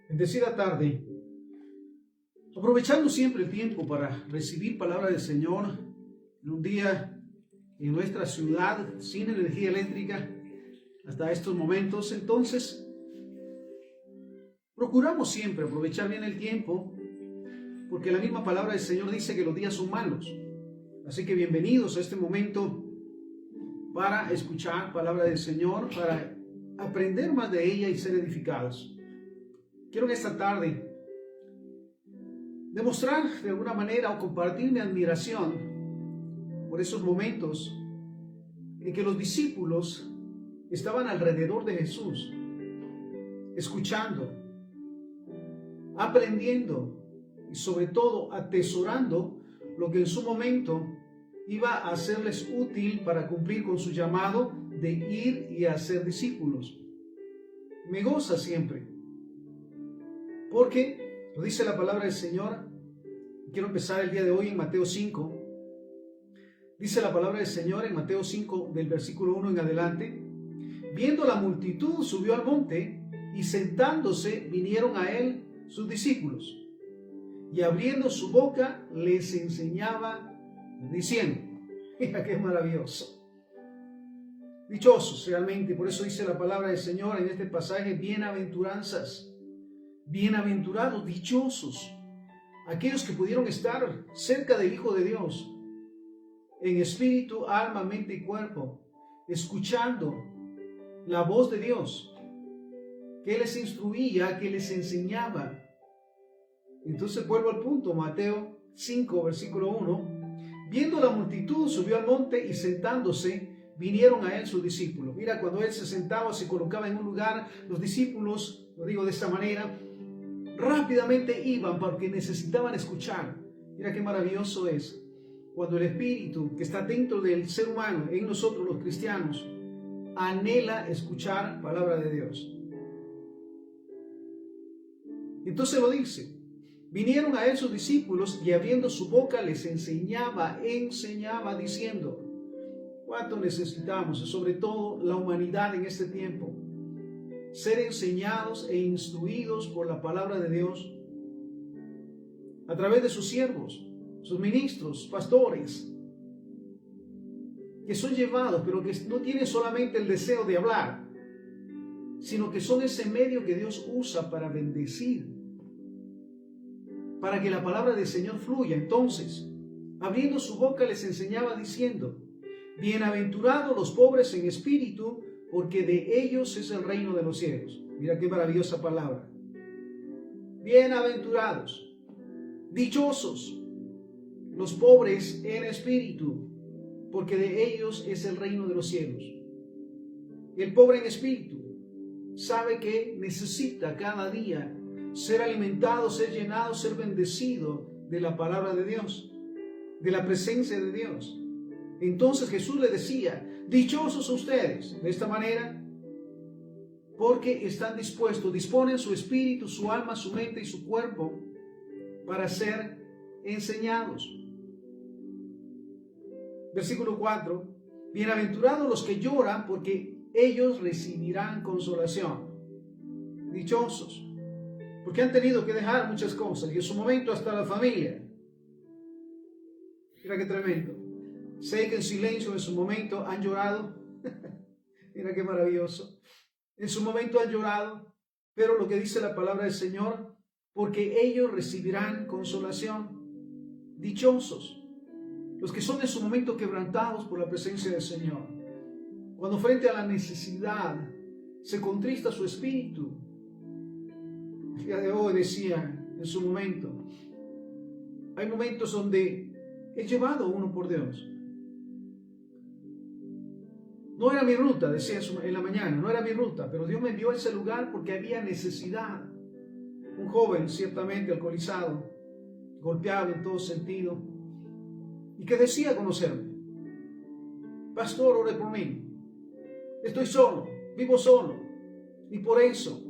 Bendecida tarde. Aprovechando siempre el tiempo para recibir palabra del Señor en un día en nuestra ciudad sin energía eléctrica hasta estos momentos, entonces procuramos siempre aprovechar bien el tiempo porque la misma palabra del Señor dice que los días son malos. Así que bienvenidos a este momento para escuchar palabra del Señor, para aprender más de ella y ser edificados. Quiero en esta tarde demostrar de alguna manera o compartir mi admiración por esos momentos en que los discípulos estaban alrededor de Jesús, escuchando, aprendiendo y sobre todo atesorando lo que en su momento iba a hacerles útil para cumplir con su llamado de ir y hacer discípulos. Me goza siempre, porque lo dice la palabra del Señor. Quiero empezar el día de hoy en Mateo 5. Dice la palabra del Señor en Mateo 5, del versículo 1 en adelante. Viendo la multitud, subió al monte, y sentándose vinieron a él sus discípulos. Y abriendo su boca, les enseñaba diciendo, mira qué maravilloso. Dichosos realmente, por eso dice la palabra del Señor en este pasaje, bienaventuranzas. Bienaventurados, dichosos, aquellos que pudieron estar cerca del Hijo de Dios, en espíritu, alma, mente y cuerpo, escuchando la voz de Dios, que les instruía, que les enseñaba. Entonces vuelvo al punto, Mateo 5, versículo 1, viendo la multitud, subió al monte y sentándose, vinieron a él sus discípulos. Mira, cuando él se sentaba, se colocaba en un lugar, los discípulos, lo digo de esta manera, rápidamente iban porque necesitaban escuchar. Mira qué maravilloso es cuando el Espíritu que está dentro del ser humano, en nosotros los cristianos, anhela escuchar palabra de Dios. Entonces lo dice, vinieron a él sus discípulos y abriendo su boca les enseñaba diciendo, ¿cuánto necesitamos, sobre todo la humanidad en este tiempo, ser enseñados e instruidos por la palabra de Dios a través de sus siervos, sus ministros, pastores, que son llevados, pero que no tienen solamente el deseo de hablar, sino que son ese medio que Dios usa para bendecir, para que la palabra del Señor fluya. Entonces, abriendo su boca les enseñaba diciendo, bienaventurados los pobres en espíritu, porque de ellos es el reino de los cielos. Mira qué maravillosa palabra. Bienaventurados, dichosos los pobres en espíritu, porque de ellos es el reino de los cielos. El pobre en espíritu sabe que necesita cada día ser alimentado, ser llenado, ser bendecido de la palabra de Dios, de la presencia de Dios. Entonces Jesús le decía, dichosos ustedes, de esta manera, porque están dispuestos, disponen su espíritu, su alma, su mente y su cuerpo para ser enseñados. Versículo 4, bienaventurados los que lloran, porque ellos recibirán consolación. Dichosos, porque han tenido que dejar muchas cosas, y en su momento hasta la familia. Mira qué tremendo. Sé que en silencio en su momento han llorado. Mira qué maravilloso. En su momento han llorado, pero lo que dice la palabra del Señor, porque ellos recibirán consolación. Dichosos los que son en su momento quebrantados por la presencia del Señor. Cuando frente a la necesidad se contrista su espíritu. El día de hoy decía en su momento, hay momentos donde he llevado uno por Dios. No era mi ruta, decía en la mañana, no era mi ruta, pero Dios me envió a ese lugar porque había necesidad. Un joven ciertamente alcoholizado, golpeado en todo sentido, y que decía conocerme. Pastor, ore por mí. Estoy solo, vivo solo, y por eso,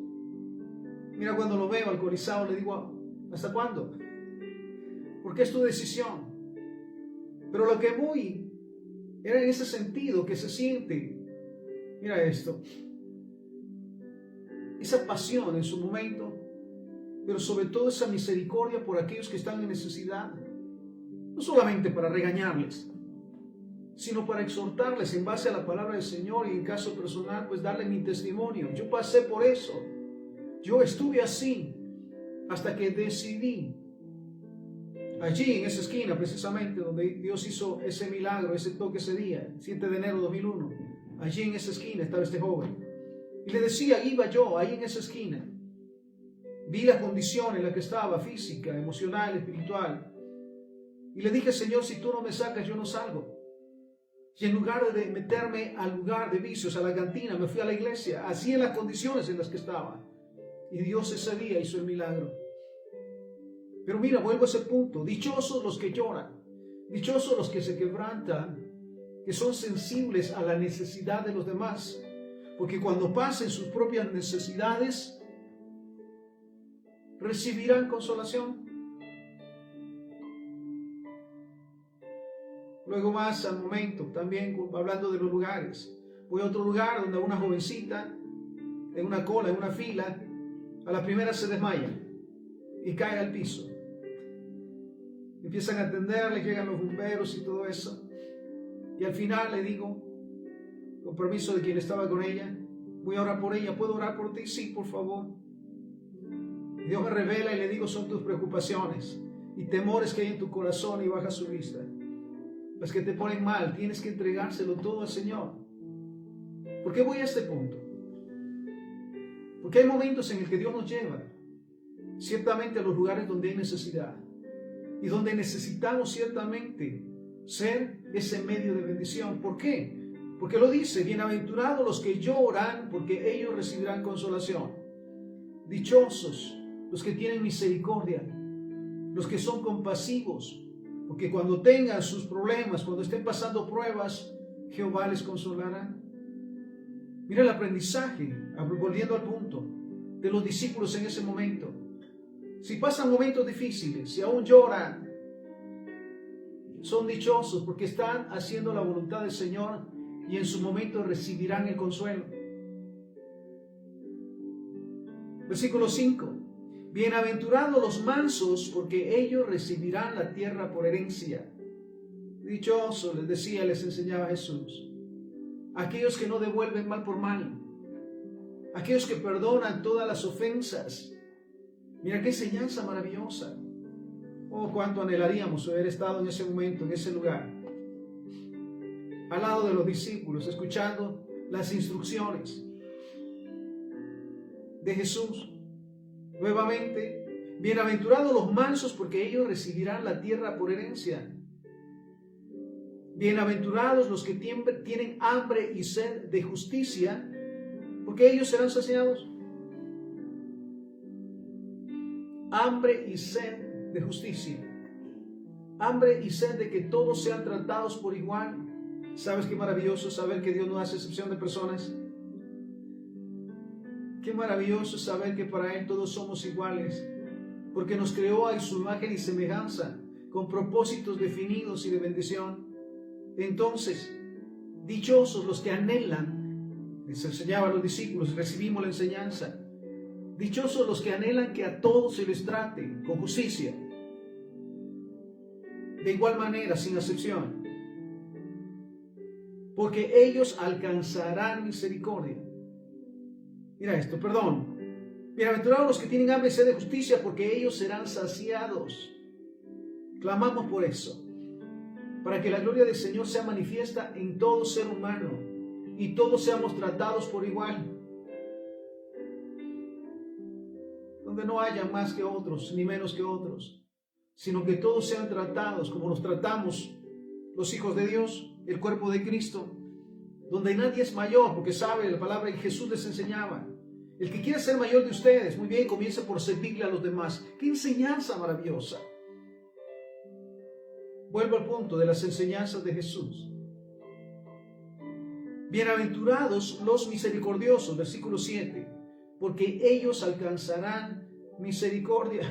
mira, cuando lo veo alcoholizado le digo, ¿hasta cuándo? Porque es tu decisión. Pero lo que voy era en ese sentido que se siente, mira esto, esa pasión en su momento pero sobre todo esa misericordia por aquellos que están en necesidad. No solamente para regañarles, sino para exhortarles en base a la palabra del Señor y en caso personal, pues darle mi testimonio. Yo pasé por eso. Yo estuve así hasta que decidí, allí en esa esquina precisamente donde Dios hizo ese milagro, ese toque ese día, 7 de enero de 2001, allí en esa esquina estaba este joven. Y le decía, iba yo ahí en esa esquina. Vi la condición en la que estaba, física, emocional, espiritual. Y le dije, Señor, si tú no me sacas, yo no salgo. Y en lugar de meterme al lugar de vicios, a la cantina, me fui a la iglesia, así en las condiciones en las que estaba. Y Dios ese día hizo el milagro. Pero mira, vuelvo a ese punto. Dichosos los que lloran, dichosos los que se quebrantan, que son sensibles a la necesidad de los demás. Porque cuando pasen sus propias necesidades, recibirán consolación. Luego más al momento, también hablando de los lugares, voy a otro lugar donde una jovencita, en una cola, en una fila, a la primera se desmaya y cae al piso. Empiezan a atenderle, llegan los bomberos y todo eso. Y al final le digo, con permiso de quien estaba con ella, voy a orar por ella. ¿Puedo orar por ti? Sí, por favor. Y Dios me revela y le digo, son tus preocupaciones y temores que hay en tu corazón, y baja su vista. Las que te ponen mal, tienes que entregárselo todo al Señor. ¿Por qué voy a este punto? Porque hay momentos en el que Dios nos lleva ciertamente a los lugares donde hay necesidad y donde necesitamos ciertamente ser ese medio de bendición. ¿Por qué? Porque lo dice, bienaventurados los que lloran, porque ellos recibirán consolación. Dichosos los que tienen misericordia, los que son compasivos, porque cuando tengan sus problemas, cuando estén pasando pruebas, Jehová les consolará. Mira el aprendizaje, volviendo al punto, de los discípulos en ese momento. Si pasan momentos difíciles, si aún lloran, son dichosos porque están haciendo la voluntad del Señor y en su momento recibirán el consuelo. Versículo 5. Bienaventurados los mansos, porque ellos recibirán la tierra por herencia. Dichosos, les decía, les enseñaba Jesús. Aquellos que no devuelven mal por mal. Aquellos que perdonan todas las ofensas. Mira qué enseñanza maravillosa. Oh, cuánto anhelaríamos haber estado en ese momento, en ese lugar, al lado de los discípulos, escuchando las instrucciones de Jesús. Nuevamente, bienaventurados los mansos, porque ellos recibirán la tierra por herencia. Bienaventurados los que tienen hambre y sed de justicia, porque ellos serán saciados. Hambre y sed de justicia. Hambre y sed de que todos sean tratados por igual. ¿Sabes qué maravilloso saber que Dios no hace excepción de personas? Qué maravilloso saber que para Él todos somos iguales, porque nos creó a su imagen y semejanza, con propósitos definidos y de bendición. Entonces, dichosos los que anhelan, les enseñaba a los discípulos, recibimos la enseñanza, dichosos los que anhelan que a todos se les trate con justicia, de igual manera, sin excepción, porque ellos alcanzarán misericordia. Mira esto, perdón. Bienaventurados los que tienen hambre y sed de justicia, porque ellos serán saciados. Clamamos por eso, para que la gloria del Señor sea manifiesta en todo ser humano y todos seamos tratados por igual. Donde no haya más que otros, ni menos que otros, sino que todos sean tratados como nos tratamos los hijos de Dios, el cuerpo de Cristo, donde nadie es mayor, porque sabe la palabra y Jesús les enseñaba. El que quiera ser mayor de ustedes, muy bien, comienza por servirle a los demás. ¡Qué enseñanza maravillosa! Vuelvo al punto de las enseñanzas de Jesús. Bienaventurados los misericordiosos, versículo 7, porque ellos alcanzarán misericordia.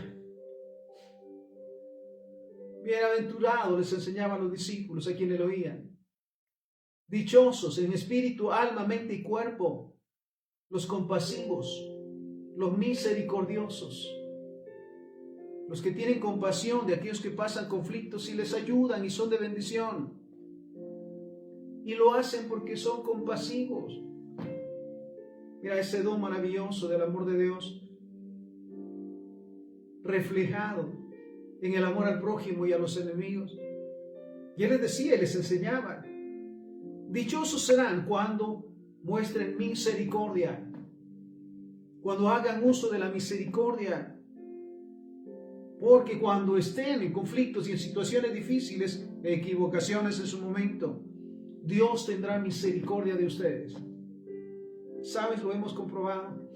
Bienaventurados, les enseñaban los discípulos a quienes lo oían. Dichosos en espíritu, alma, mente y cuerpo, los compasivos, los misericordiosos. los que tienen compasión de aquellos que pasan conflictos y les ayudan y son de bendición. Y lo hacen porque son compasivos. Mira ese don maravilloso del amor de Dios reflejado en el amor al prójimo y a los enemigos. Y Él les decía y les enseñaba: dichosos serán cuando muestren misericordia, cuando hagan uso de la misericordia, porque cuando estén en conflictos y en situaciones difíciles, equivocaciones en su momento, Dios tendrá misericordia de ustedes. ¿Sabes? Lo hemos comprobado.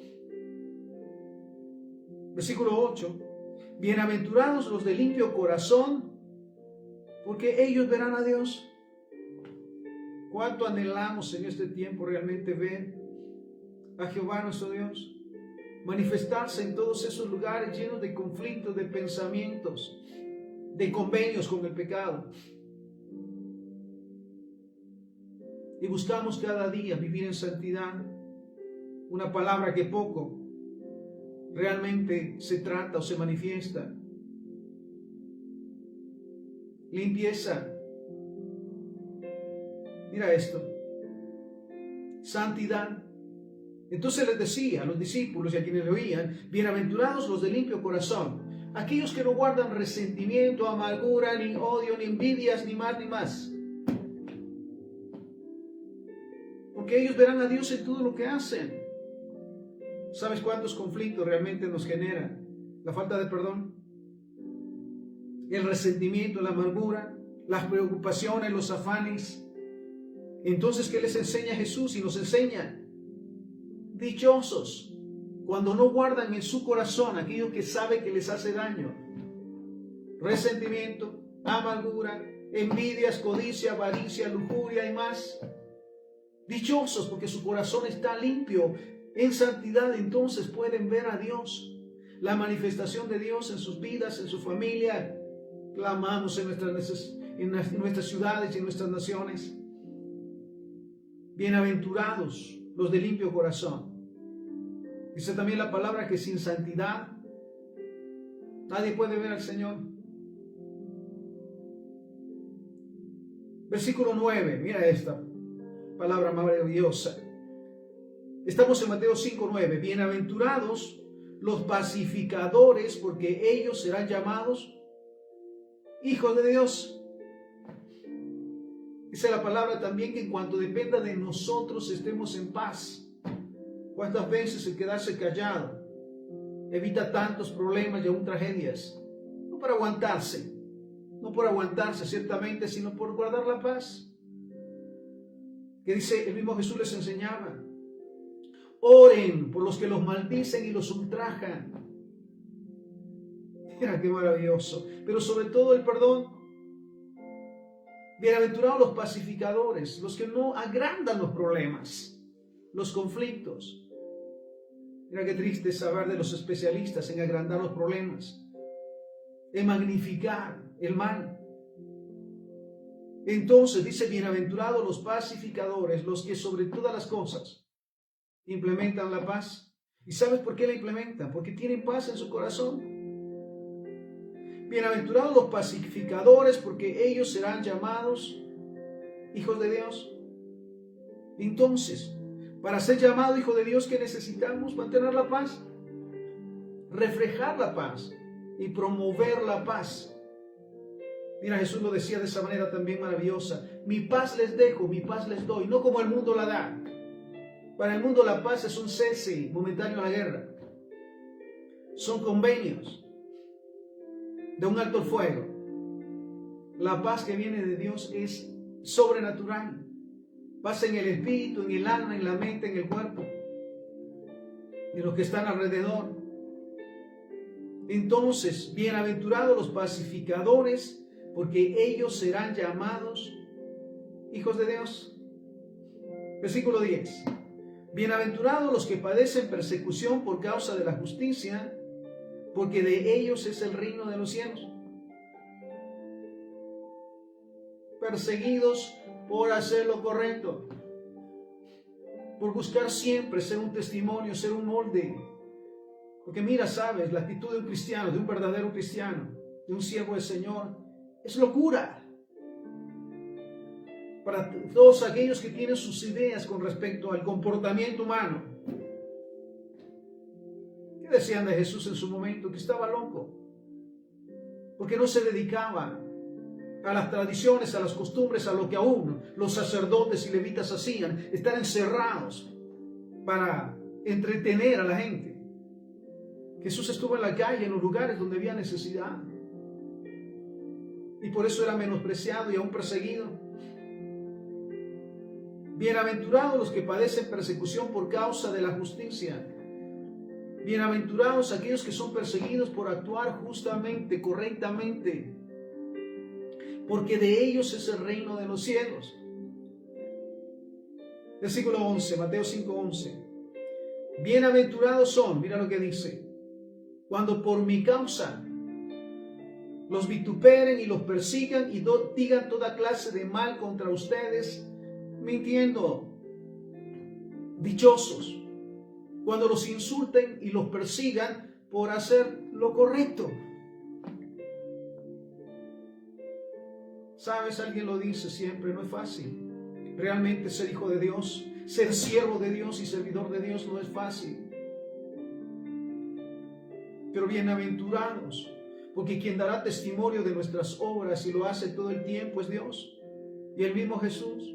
Versículo 8. Bienaventurados los de limpio corazón, porque ellos verán a Dios. ¿Cuánto anhelamos en este tiempo realmente ver a Jehová nuestro Dios manifestarse en todos esos lugares llenos de conflictos, de pensamientos, de convenios con el pecado? Y buscamos cada día vivir en santidad, una palabra que poco realmente se trata o se manifiesta. Limpieza. Mira esto. Santidad. Entonces les decía a los discípulos y a quienes le oían: bienaventurados los de limpio corazón, aquellos que no guardan resentimiento, amargura, ni odio, ni envidias, ni más. Porque ellos verán a Dios en todo lo que hacen. ¿Sabes cuántos conflictos realmente nos genera la falta de perdón? El resentimiento, la amargura, las preocupaciones, los afanes. Entonces, ¿qué les enseña Jesús? Y nos enseña: dichosos cuando no guardan en su corazón aquello que sabe que les hace daño. Resentimiento, amargura, envidias, codicia, avaricia, lujuria y más. Dichosos porque su corazón está limpio, en santidad. Entonces pueden ver a Dios, la manifestación de Dios en sus vidas, en su familia. Clamamos en nuestras ciudades y en nuestras naciones. Bienaventurados los de limpio corazón. Dice también la palabra que sin santidad nadie puede ver al Señor. Versículo 9, mira esta palabra maravillosa. Estamos en Mateo 5:9. Bienaventurados los pacificadores, porque ellos serán llamados hijos de Dios. Dice la palabra también que en cuanto dependa de nosotros estemos en paz. ¿Cuántas veces el quedarse callado evita tantos problemas y aún tragedias? No por aguantarse, ciertamente, sino por guardar la paz. Que dice, el mismo Jesús les enseñaba: oren por los que los maldicen y los ultrajan. Mira qué maravilloso. Pero sobre todo el perdón. Bienaventurados los pacificadores, los que no agrandan los problemas, los conflictos. Mira qué triste saber de los especialistas en agrandar los problemas, en magnificar el mal. Entonces dice: bienaventurados los pacificadores, los que sobre todas las cosas implementan la paz. ¿Y sabes por qué la implementan? Porque tienen paz en su corazón. Bienaventurados los pacificadores, porque ellos serán llamados hijos de Dios. Entonces, para ser llamado hijo de Dios, ¿qué necesitamos? Mantener la paz, reflejar la paz y promover la paz. Mira, Jesús lo decía de esa manera también maravillosa: mi paz les dejo, mi paz les doy, no como el mundo la da. Para el mundo la paz es un cese momentáneo a la guerra. Son convenios de un alto el fuego. La paz que viene de Dios es sobrenatural. Paz en el espíritu, en el alma, en la mente, en el cuerpo, en los que están alrededor. Entonces, bienaventurados los pacificadores, porque ellos serán llamados hijos de Dios. Versículo 10. Bienaventurados los que padecen persecución por causa de la justicia, porque de ellos es el reino de los cielos. Perseguidos por hacer lo correcto, por buscar siempre ser un testimonio, ser un molde, Porque mira, sabes, la actitud de un cristiano, de un verdadero cristiano, de un siervo del Señor, es locura. Para todos aquellos que tienen sus ideas con respecto al comportamiento humano. ¿Qué decían de Jesús en su momento? Que estaba loco. Porque no se dedicaba a las tradiciones, a las costumbres, a lo que aún los sacerdotes y levitas hacían, estar encerrados para entretener a la gente. Jesús estuvo en la calle, en los lugares donde había necesidad. Y por eso era menospreciado y aún perseguido. Bienaventurados los que padecen persecución por causa de la justicia. Bienaventurados aquellos que son perseguidos por actuar justamente, correctamente, porque de ellos es el reino de los cielos. Versículo 11, Mateo 5:11. Bienaventurados son, mira lo que dice, cuando por mi causa los vituperen y los persigan y digan toda clase de mal contra ustedes, mintiendo. Dichosos cuando los insulten y los persigan por hacer lo correcto. Sabes, alguien lo dice siempre, no es fácil. Realmente ser hijo de Dios, ser siervo de Dios y servidor de Dios no es fácil. Pero bienaventurados, porque quien dará testimonio de nuestras obras y lo hace todo el tiempo es Dios y el mismo Jesús.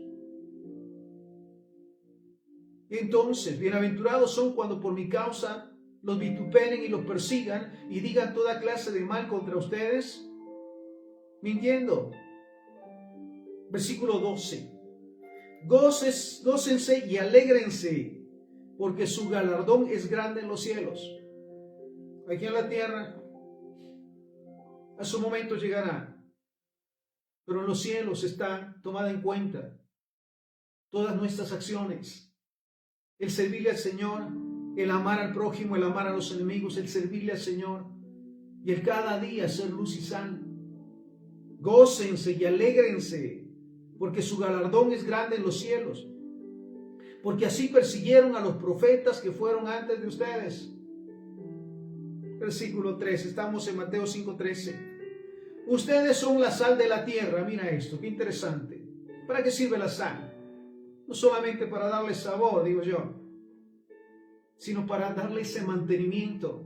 Entonces, bienaventurados son cuando por mi causa los vituperen y los persigan y digan toda clase de mal contra ustedes, mintiendo. Versículo 12. Gócense y alégrense, porque su galardón es grande en los cielos. Aquí en la tierra, a su momento llegará, pero en los cielos está tomada en cuenta todas nuestras acciones. El servirle al Señor, el amar al prójimo, el amar a los enemigos, el servirle al Señor y el cada día ser luz y sal. Gócense y alégrense, porque su galardón es grande en los cielos. Porque así persiguieron a los profetas que fueron antes de ustedes. Versículo 3, estamos en Mateo 5:13. Ustedes son la sal de la tierra. Mira esto, qué interesante. ¿Para qué sirve la sal? No solamente para darle sabor, digo yo, sino para darle ese mantenimiento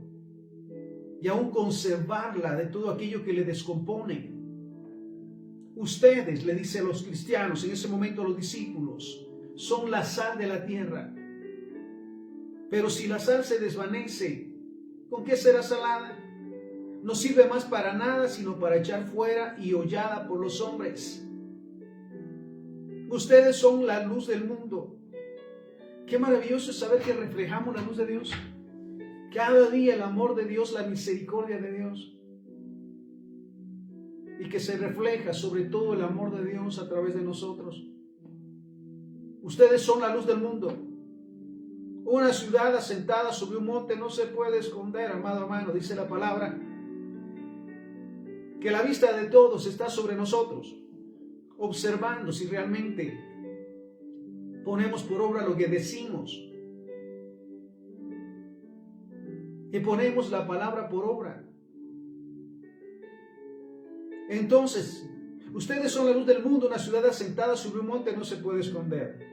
y aún conservarla de todo aquello que le descompone. Ustedes, le dice a los cristianos, en ese momento a los discípulos, son la sal de la tierra. Pero si la sal se desvanece, ¿con qué será salada? No sirve más para nada, sino para echar fuera y hollada por los hombres. Ustedes son la luz del mundo. Qué maravilloso es saber que reflejamos la luz de Dios. Cada día el amor de Dios, la misericordia de Dios. Y que se refleja sobre todo el amor de Dios a través de nosotros. Ustedes son la luz del mundo. Una ciudad asentada sobre un monte no se puede esconder, amado hermano, dice la palabra. Que la vista de todos está sobre nosotros, observando si realmente ponemos por obra lo que decimos, que ponemos la palabra por obra. Entonces, ustedes son la luz del mundo, una ciudad asentada sobre un monte no se puede esconder.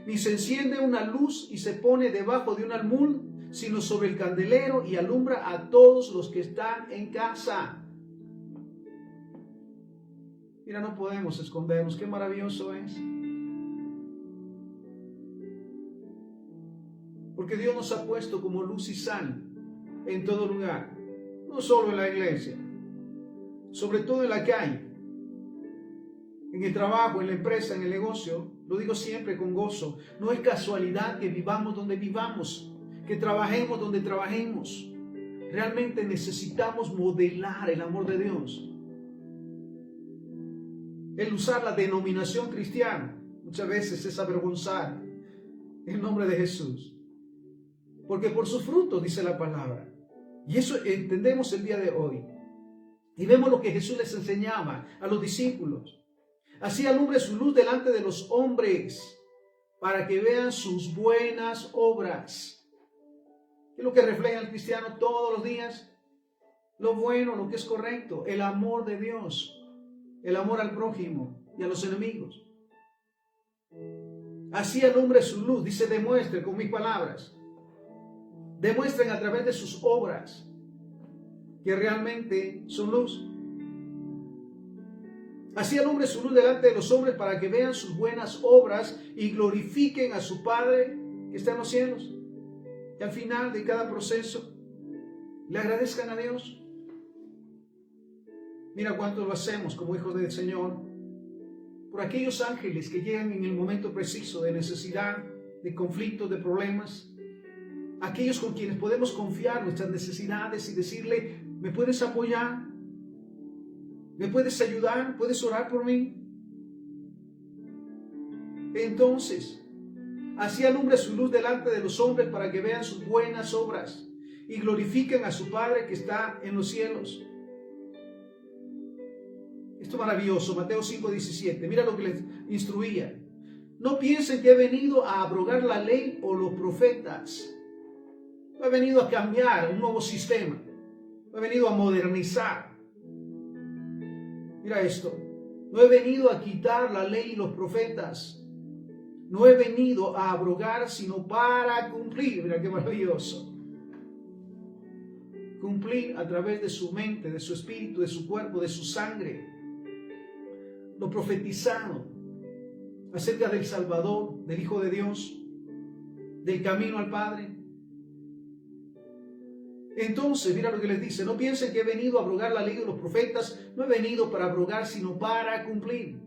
Ni se enciende una luz y se pone debajo de un almud, sino sobre el candelero y alumbra a todos los que están en casa. Mira, no podemos escondernos, qué maravilloso es. Porque Dios nos ha puesto como luz y sal en todo lugar, no solo en la iglesia, sobre todo en la calle, en el trabajo, en la empresa, en el negocio. Lo digo siempre con gozo. No es casualidad que vivamos donde vivamos, que trabajemos donde trabajemos. Realmente necesitamos modelar el amor de Dios. El usar la denominación cristiana muchas veces es avergonzar el nombre de Jesús. Porque por sus frutos, dice la palabra. Y eso entendemos el día de hoy. Y vemos lo que Jesús les enseñaba a los discípulos. Así alumbre su luz delante de los hombres, para que vean sus buenas obras ¿Qué es lo que refleja el cristiano todos los días? Lo bueno, lo que es correcto, el amor de Dios, el amor al prójimo y a los enemigos. Así alumbre su luz, dice, demuestre con mis palabras. Demuestren a través de sus obras que realmente son luz. Así alumbre su luz delante de los hombres para que vean sus buenas obras y glorifiquen a su Padre que está en los cielos. Y al final de cada proceso le agradezcan a Dios. Mira cuánto lo hacemos como hijos del Señor por aquellos ángeles que llegan en el momento preciso de necesidad, de conflictos, de problemas. Aquellos con quienes podemos confiar nuestras necesidades y decirle, ¿me puedes apoyar? ¿Me puedes ayudar? ¿Puedes orar por mí? Entonces, así alumbre su luz delante de los hombres para que vean sus buenas obras y glorifiquen a su Padre que está en los cielos. Esto es maravilloso, Mateo 5:17. Mira lo que les instruía. No piensen que he venido a abrogar la ley o los profetas. No he venido a cambiar un nuevo sistema. No he venido a modernizar. Mira esto. No he venido a quitar la ley y los profetas. No he venido a abrogar, sino para cumplir. Mira qué maravilloso. Cumplir a través de su mente, de su espíritu, de su cuerpo, de su sangre. Lo profetizado acerca del Salvador, del Hijo de Dios, del camino al Padre. Entonces, mira lo que les dice, no piensen que he venido a abrogar la ley de los profetas, no he venido para abrogar, sino para cumplir.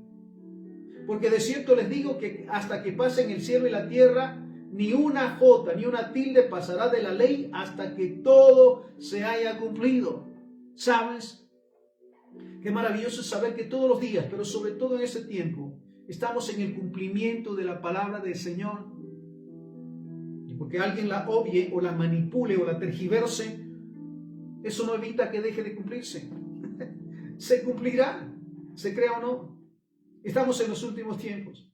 Porque de cierto les digo que hasta que pasen el cielo y la tierra, ni una jota, ni una tilde pasará de la ley hasta que todo se haya cumplido. ¿Sabes? Qué maravilloso es saber que todos los días, pero sobre todo en este tiempo, estamos en el cumplimiento de la palabra del Señor. Y porque alguien la obvie o la manipule o la tergiverse, eso no evita que deje de cumplirse. Se cumplirá, se crea o no. Estamos en los últimos tiempos.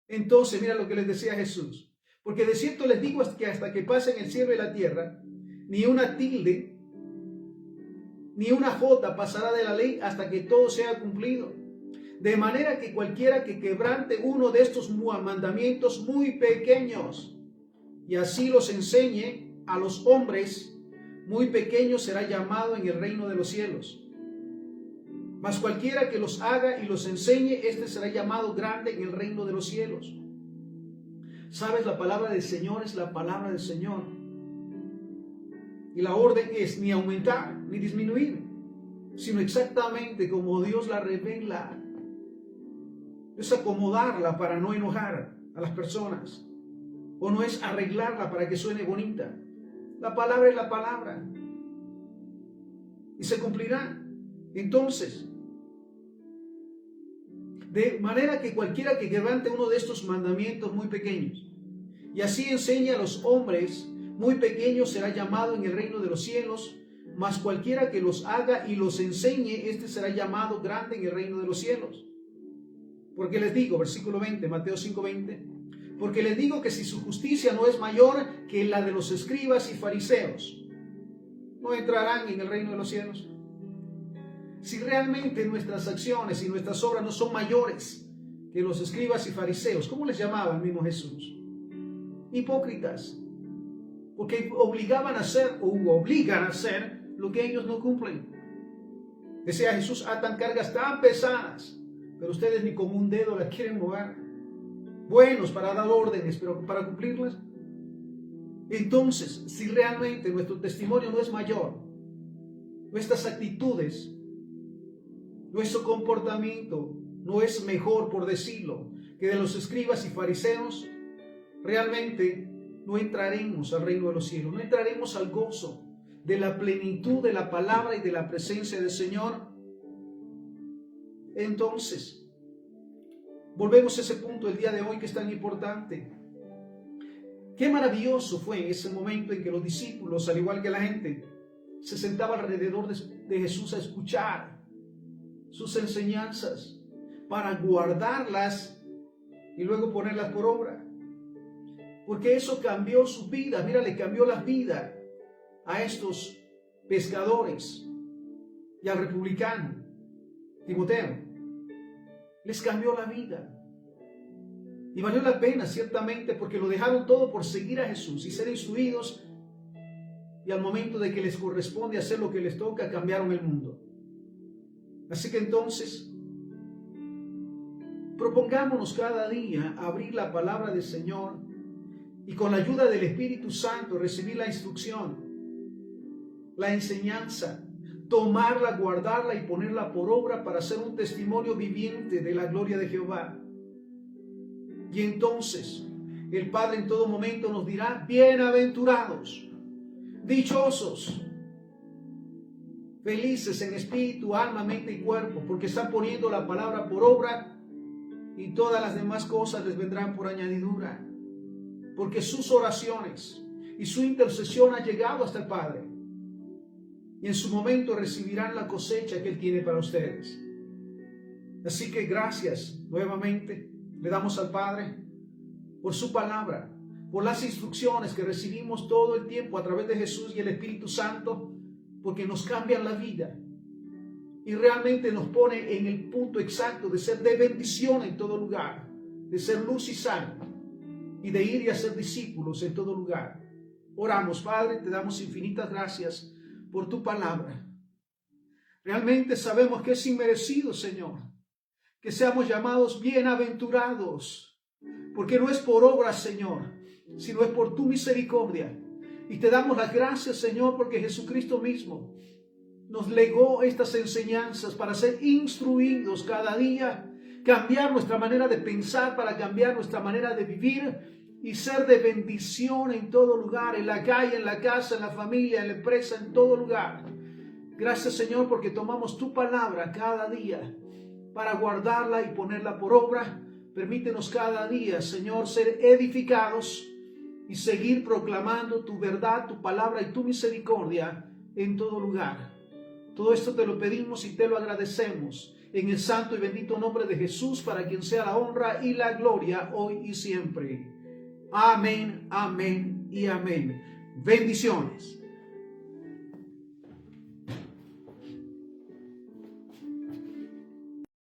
Entonces, mira lo que les decía Jesús. Porque de cierto les digo que hasta que pasen el cielo y la tierra, ni una tilde, ni una jota pasará de la ley hasta que todo sea cumplido. De manera que cualquiera que quebrante uno de estos mandamientos muy pequeños y así los enseñe a los hombres, muy pequeños será llamado en el reino de los cielos. Mas cualquiera que los haga y los enseñe, este será llamado grande en el reino de los cielos. ¿Sabes? La palabra del Señor es la palabra del Señor. Y la orden es ni aumentar ni disminuir, sino exactamente como Dios la revela. No es acomodarla para no enojar a las personas, o no es arreglarla para que suene bonita. La palabra es la palabra y se cumplirá. Entonces, de manera que cualquiera que quebrante uno de estos mandamientos muy pequeños y así enseña a los hombres muy pequeños será llamado en el reino de los cielos, mas cualquiera que los haga y los enseñe, este será llamado grande en el reino de los cielos. Porque les digo, versículo 20, Mateo 5:20, porque les digo que si su justicia no es mayor que la de los escribas y fariseos, no entrarán en el reino de los cielos. Si realmente nuestras acciones y nuestras obras no son mayores que los escribas y fariseos, ¿cómo les llamaba el mismo Jesús? Hipócritas. Porque obligaban a hacer o obligan a hacer lo que ellos no cumplen. Decía Jesús, atan cargas tan pesadas, pero ustedes ni con un dedo las quieren mover. Buenos para dar órdenes, pero para cumplirlas. Entonces, si realmente nuestro testimonio no es mayor, nuestras actitudes, nuestro comportamiento no es mejor, por decirlo, que de los escribas y fariseos, realmente no entraremos al reino de los cielos, no entraremos al gozo de la plenitud de la palabra y de la presencia del Señor. Entonces, volvemos a ese punto el día de hoy que es tan importante. Qué maravilloso fue en ese momento en que los discípulos, al igual que la gente, se sentaban alrededor de Jesús a escuchar sus enseñanzas para guardarlas y luego ponerlas por obra. Porque eso cambió su vida. Mira, le cambió la vida a estos pescadores y al republicano Timoteo. Les cambió la vida. Y valió la pena, ciertamente, porque lo dejaron todo por seguir a Jesús y ser instruidos. Y al momento de que les corresponde hacer lo que les toca, cambiaron el mundo. Así que entonces, propongámonos cada día abrir la palabra del Señor y con la ayuda del Espíritu Santo recibir la instrucción, la enseñanza, tomarla, guardarla y ponerla por obra para ser un testimonio viviente de la gloria de Jehová. Y entonces el Padre en todo momento nos dirá: bienaventurados, dichosos, felices en espíritu, alma, mente y cuerpo, porque están poniendo la palabra por obra, y todas las demás cosas les vendrán por añadidura, porque sus oraciones y su intercesión ha llegado hasta el Padre, y en su momento recibirán la cosecha que Él tiene para ustedes. Así que gracias nuevamente le damos al Padre por su palabra, por las instrucciones que recibimos todo el tiempo a través de Jesús y el Espíritu Santo, porque nos cambian la vida y realmente nos pone en el punto exacto de ser de bendición en todo lugar, de ser luz y sal y de ir y hacer discípulos en todo lugar. Oramos, Padre, te damos infinitas gracias por tu palabra. Realmente sabemos que es inmerecido, Señor, que seamos llamados bienaventurados, porque no es por obra, Señor, sino es por tu misericordia. Y te damos las gracias, Señor, porque Jesucristo mismo nos legó estas enseñanzas para ser instruidos cada día, cambiar nuestra manera de pensar para cambiar nuestra manera de vivir y ser de bendición en todo lugar, en la calle, en la casa, en la familia, en la empresa, en todo lugar. Gracias, Señor, porque tomamos tu palabra cada día para guardarla y ponerla por obra. Permítenos cada día, Señor, ser edificados y seguir proclamando tu verdad, tu palabra y tu misericordia en todo lugar. Todo esto te lo pedimos y te lo agradecemos en el santo y bendito nombre de Jesús, para quien sea la honra y la gloria hoy y siempre. Amén, amén y amén. Bendiciones.